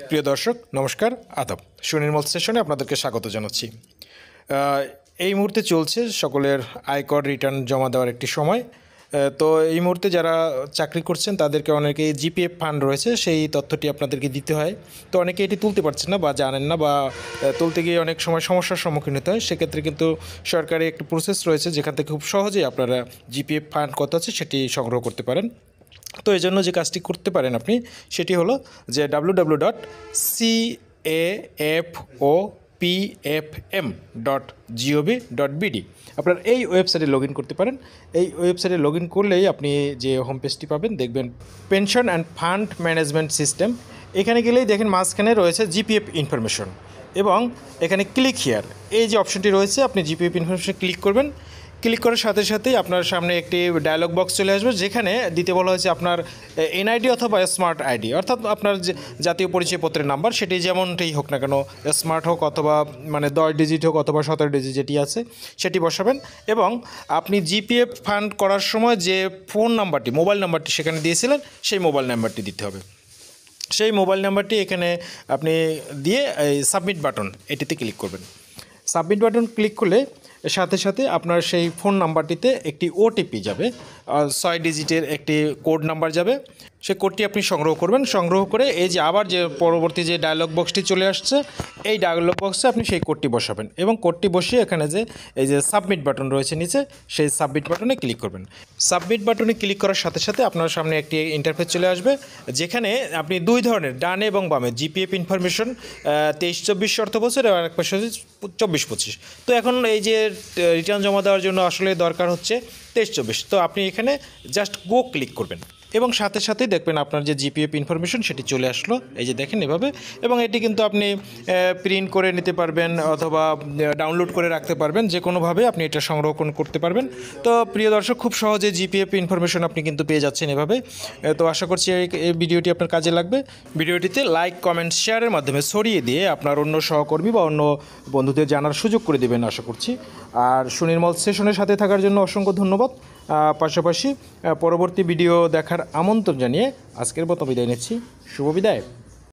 প্রিয় দর্শক নমস্কার, আদাব। সুনির্মল সেশনে আপনাদেরকে স্বাগত জানাচ্ছি। এই মুহূর্তে চলছে সকলের আয়কর রিটার্ন জমা দেওয়ার একটি সময়। তো এই মুহূর্তে যারা চাকরি করছেন তাদেরকে অনেকেই জিপিএফ ফান্ড রয়েছে, সেই তথ্যটি আপনাদেরকে দিতে হয়। তো অনেকে এটি তুলতে পারছেন না বা জানেন না, বা তুলতে গিয়ে অনেক সময় সমস্যার সম্মুখীন হতে হয়। সেক্ষেত্রে কিন্তু সরকারি একটি প্রসেস রয়েছে যেখান থেকে খুব সহজেই আপনারা জিপিএফ ফান্ড কত আছে সেটি সংগ্রহ করতে পারেন। তো এই জন্য যে কাজটি করতে পারেন আপনি, সেটি হলো যে www.cafopfm.gov.bd আপনার এই ওয়েবসাইটে লগ ইন করতে পারেন। এই ওয়েবসাইটে লগ ইন করলেই আপনি যে হোম পেজটি পাবেন, দেখবেন pension and fund management system. এখানে গেলেই দেখেন মাঝখানে রয়েছে জিপিএফ ইনফরমেশন, এবং এখানে ক্লিক হিয়ার এই যে অপশনটি রয়েছে, আপনি জিপিএফ ইনফরমেশন ক্লিক করবেন। ক্লিক করার সাথে সাথেই আপনার সামনে একটি ডায়লগ বক্স চলে আসবে, যেখানে দিতে বলা হয়েছে আপনার এনআইডি অথবা স্মার্ট আইডি, অর্থাৎ আপনার যে জাতীয় পরিচয়পত্রের নাম্বার সেটি যেমনটাই হোক না কেন, স্মার্ট হোক অথবা 10 ডিজিট হোক অথবা 17 ডিজিট যেটি আছে সেটি বসাবেন। এবং আপনি জিপিএফ ফান্ড করার সময় যে ফোন নাম্বারটি, মোবাইল নাম্বারটি সেখানে দিয়েছিলেন, সেই মোবাইল নাম্বারটি দিতে হবে। সেই মোবাইল নাম্বারটি এখানে আপনি দিয়ে এই সাবমিট বাটন এটিতে ক্লিক করবেন। সাবমিট বাটন ক্লিক করলে সাথে সাথে আপনার সেই ফোন নাম্বারটিতে একটি ওটিপি যাবে, 6 ডিজিটের একটি কোড নাম্বার যাবে। সেই কোডটি আপনি সংগ্রহ করবেন। সংগ্রহ করে এই যে আবার যে পরবর্তী যে ডায়লগ বক্সটি চলে আসছে, এই ডায়লগ বক্সে আপনি সেই কোডটি বসাবেন, এবং কোডটি বসিয়ে এখানে যে এই যে সাবমিট বাটন রয়েছে নিচে, সেই সাবমিট বাটনে ক্লিক করবেন। সাবমিট বাটনে ক্লিক করার সাথে সাথে আপনার সামনে একটি ইন্টারফেস চলে আসবে, যেখানে আপনি দুই ধরনের ডানে এবং বামে জিপিএফ ইনফরমেশন 23-24 অর্থ বছর এবং এক পাশে 24-25। তো এখন এই যে রিটার্ন জমা দেওয়ার জন্য আসলে দরকার হচ্ছে 23-24। তো আপনি এখানে জাস্ট গো ক্লিক করবেন, এবং সাথে সাথেই দেখবেন আপনার যে জিপিএফ ইনফরমেশন সেটি চলে আসলো। এই যে দেখেন এভাবে, এবং এটি কিন্তু আপনি প্রিন্ট করে নিতে পারবেন অথবা ডাউনলোড করে রাখতে পারবেন, যে কোনোভাবে আপনি এটা সংরক্ষণ করতে পারবেন। তো প্রিয় দর্শক, খুব সহজে জিপিএফ ইনফরমেশন আপনি কিন্তু পেয়ে যাচ্ছেন এভাবে। তো আশা করছি এই ভিডিওটি আপনার কাজে লাগবে। ভিডিওটিতে লাইক, কমেন্ট, শেয়ারের মাধ্যমে ছড়িয়ে দিয়ে আপনার অন্য সহকর্মী বা অন্য বন্ধুদের জানার সুযোগ করে দেবেন আশা করছি। আর সুনির্মল সেশনের সাথে থাকার জন্য অসংখ্য ধন্যবাদ। পাশাপাশি পরবর্তী ভিডিও দেখার আমন্ত্রণ জানিয়ে আজকের মতো বিদায় নিচ্ছি। শুভ বিদায়।